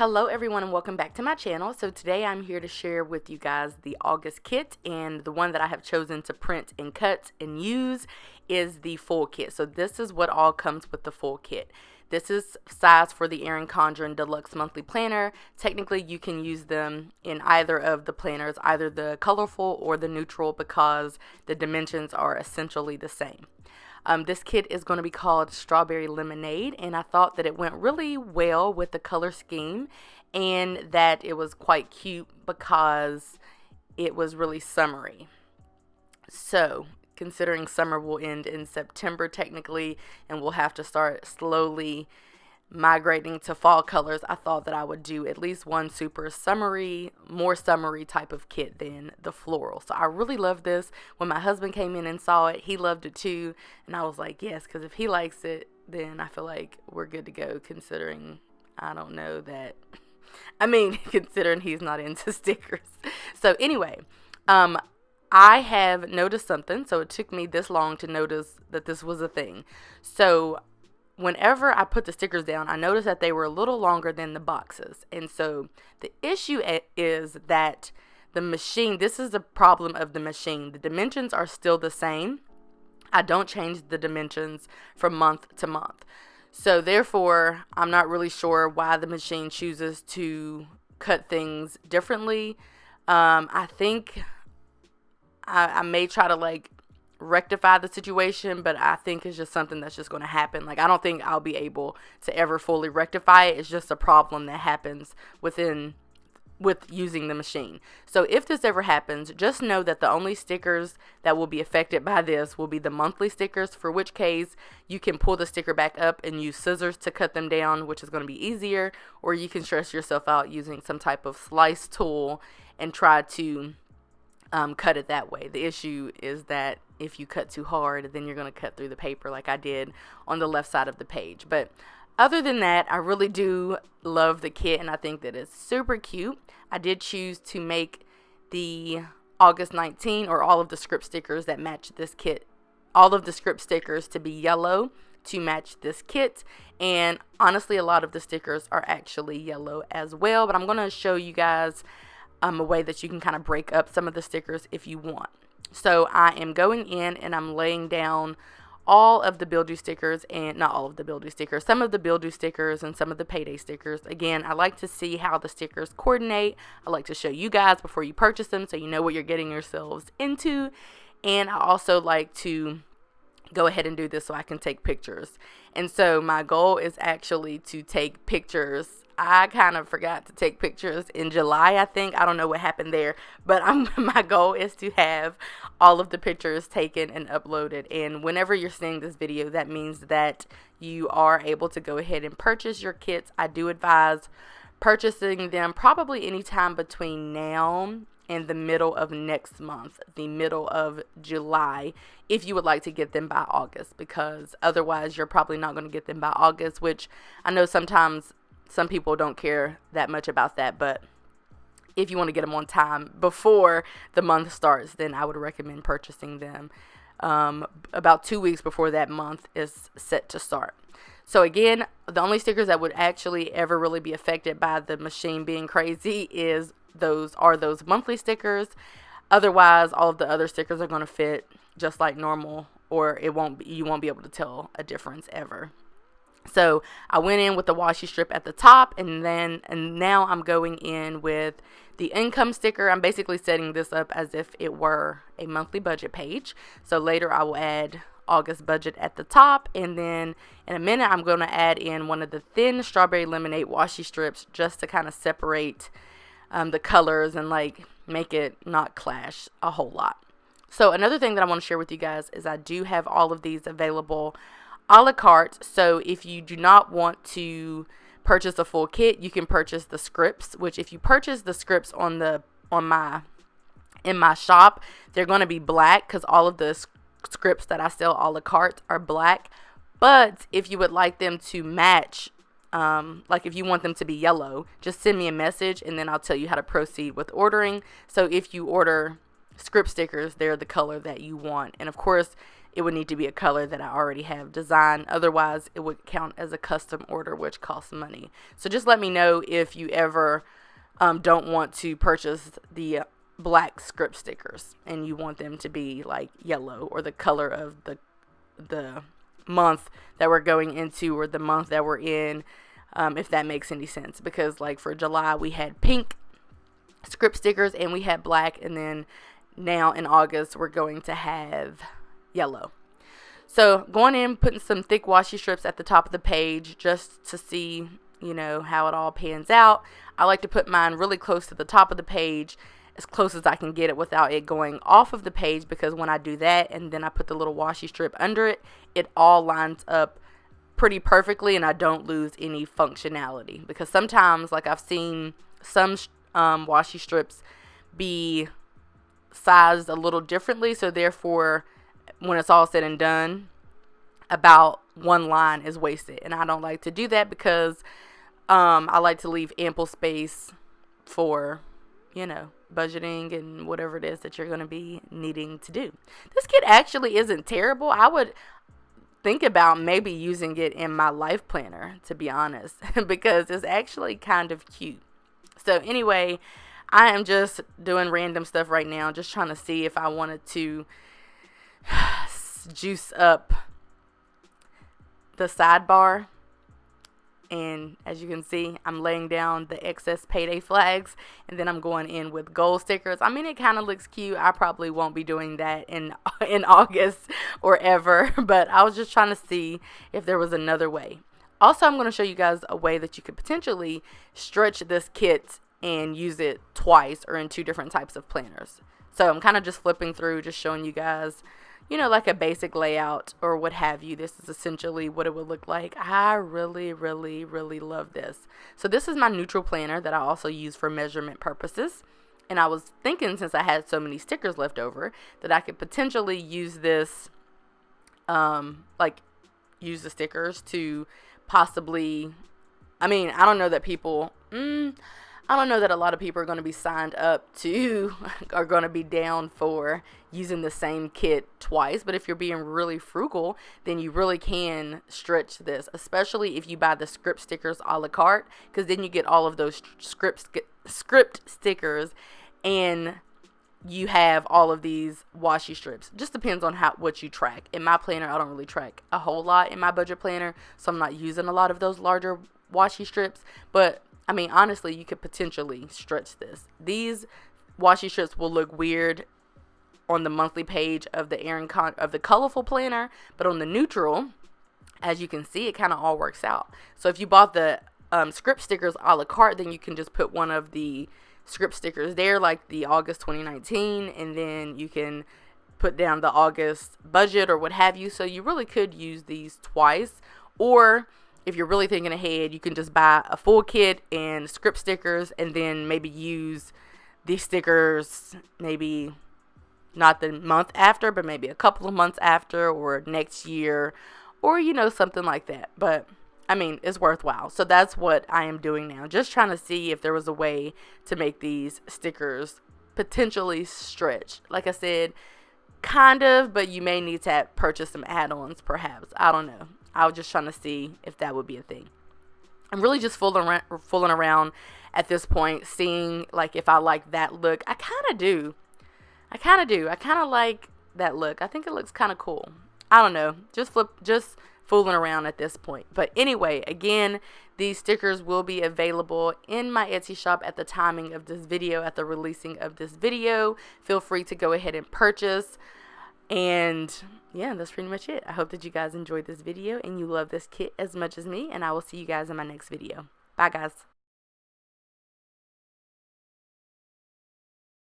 Hello everyone and welcome back to my channel. So today I'm here to share with you guys the August kit, and the one that I have chosen to print and cut and use is the full kit. So this is what all comes with the full kit. This is size for the Erin Condren Deluxe Monthly Planner. Technically you can use them in either of the planners, either the colorful or the neutral, because the dimensions are essentially the same. This kit is going to be called Strawberry Lemonade, and I thought that it went really well with the color scheme and that it was quite cute because it was really summery. So, considering summer will end in September technically, and we'll have to start slowly migrating to fall colors, I thought that I would do at least one super summery, more summery type of kit than the floral. So I really love this. When my husband came in and saw it, he loved it too, and I was like, yes, because if he likes it, then I feel like we're good to go, considering I don't know that considering he's not into stickers. So anyway, I have noticed something. So it took me this long to notice that this was a thing. So whenever I put the stickers down, I noticed that they were a little longer than the boxes. And so the issue is that the machine, this is the problem of the machine. The dimensions are still the same. I don't change the dimensions from month to month. So therefore, I'm not really sure why the machine chooses to cut things differently. I think I may try to rectify the situation, but I think it's just something that's just going to happen. I don't think I'll be able to ever fully rectify it. It's just a problem that happens with using the machine. So if this ever happens, just know that the only stickers that will be affected by this will be the monthly stickers, for which case you can pull the sticker back up and use scissors to cut them down, which is going to be easier, or you can stress yourself out using some type of slice tool and try to cut it that way. The issue is that if you cut too hard, then you're going to cut through the paper like I did on the left side of the page. But other than that, I really do love the kit, and I think that it's super cute. I did choose to make the August 19, or all of the script stickers that match this kit, all of the script stickers to be yellow to match this kit. And honestly, a lot of the stickers are actually yellow as well, but I'm going to show you guys a way that you can kind of break up some of the stickers if you want. So I am going in and I'm laying down all of the Build You stickers, and not all of the Build You stickers, some of the Build You stickers and some of the Payday stickers. Again, I like to see how the stickers coordinate. I like to show you guys before you purchase them so you know what you're getting yourselves into. And I also like to go ahead and do this so I can take pictures. And so my goal is actually to take pictures. I kind of forgot to take pictures in July, I think. I don't know what happened there, but my goal is to have all of the pictures taken and uploaded. And whenever you're seeing this video, that means that you are able to go ahead and purchase your kits. I do advise purchasing them probably anytime between now and the middle of next month, the middle of July, if you would like to get them by August, because otherwise you're probably not going to get them by August, which I know sometimes some people don't care that much about that, but if you want to get them on time before the month starts, then I would recommend purchasing them about 2 weeks before that month is set to start. So again, the only stickers that would actually ever really be affected by the machine being crazy is those monthly stickers. Otherwise, all of the other stickers are going to fit just like normal, or you won't be able to tell a difference ever. So I went in with the washi strip at the top, and now I'm going in with the income sticker. I'm basically setting this up as if it were a monthly budget page. So later I will add August budget at the top, and then in a minute I'm going to add in one of the thin Strawberry Lemonade washi strips just to kind of separate the colors and make it not clash a whole lot. So another thing that I want to share with you guys is I do have all of these available a la carte. So if you do not want to purchase a full kit, you can purchase the scripts, which if you purchase the scripts in my shop, they're going to be black because all of the scripts that I sell a la carte are black. But if you would like them to match, if you want them to be yellow, just send me a message and then I'll tell you how to proceed with ordering. So if you order script stickers, they're the color that you want. And of course, it would need to be a color that I already have designed. Otherwise, it would count as a custom order, which costs money. So just let me know if you ever don't want to purchase the black script stickers and you want them to be like yellow or the color of the month that we're going into or the month that we're in, if that makes any sense. Because like for July, we had pink script stickers and we had black, and then now in August we're going to have yellow. So going in, putting some thick washi strips at the top of the page just to see, you know, how it all pans out. I like to put mine really close to the top of the page, as close as I can get it without it going off of the page, because when I do that and then I put the little washi strip under it, it all lines up pretty perfectly and I don't lose any functionality. Because sometimes, like I've seen some washi strips be sized a little differently, so therefore when it's all said and done, about one line is wasted, and I don't like to do that because I like to leave ample space for, you know, budgeting and whatever it is that you're going to be needing to do. This kit actually isn't terrible. I would think about maybe using it in my life planner, to be honest, because it's actually kind of cute. So anyway, I am just doing random stuff right now, just trying to see if I wanted to juice up the sidebar. And as you can see, I'm laying down the excess payday flags, and then I'm going in with gold stickers. I mean, it kind of looks cute. I probably won't be doing that in August or ever, but I was just trying to see if there was another way. Also, I'm going to show you guys a way that you could potentially stretch this kit and use it twice or in two different types of planners. So I'm kind of just flipping through, just showing you guys, you know, like a basic layout or what have you. This is essentially what it would look like. I really, really, really love this. So this is my neutral planner that I also use for measurement purposes. And I was thinking, since I had so many stickers left over, that I could potentially use this, use the stickers to possibly, I mean, I don't know that people, I don't know that a lot of people are going to be signed up to, are going to be down for using the same kit twice. But if you're being really frugal, then you really can stretch this, especially if you buy the script stickers a la carte, because then you get all of those script stickers and you have all of these washi strips. Just depends on what you track. In my planner, I don't really track a whole lot in my budget planner, so I'm not using a lot of those larger washi strips. But I mean, honestly, you could potentially stretch this. These washi strips will look weird on the monthly page of the of the colorful planner, but on the neutral, as you can see, it kind of all works out. So if you bought the script stickers a la carte, then you can just put one of the script stickers there, like the August 2019, and then you can put down the August budget or what have you. So you really could use these twice. Or if you're really thinking ahead, you can just buy a full kit and script stickers, and then maybe use these stickers maybe not the month after, but maybe a couple of months after, or next year, or, you know, something like that. But I mean, it's worthwhile. So that's what I am doing now. Just trying to see if there was a way to make these stickers potentially stretch. Like I said, kind of, but you may need to purchase some add-ons perhaps. I don't know. I was just trying to see if that would be a thing. I'm really just fooling around at this point, seeing like if I like that look. I kind of do. I kind of like that look. I think it looks kind of cool. I don't know. Just fooling around at this point. But anyway, again, these stickers will be available in my Etsy shop at the timing of this video, at the releasing of this video. Feel free to go ahead and purchase. And yeah, that's pretty much it. I hope that you guys enjoyed this video and you love this kit as much as me, and I will see you guys in my next video. Bye, guys.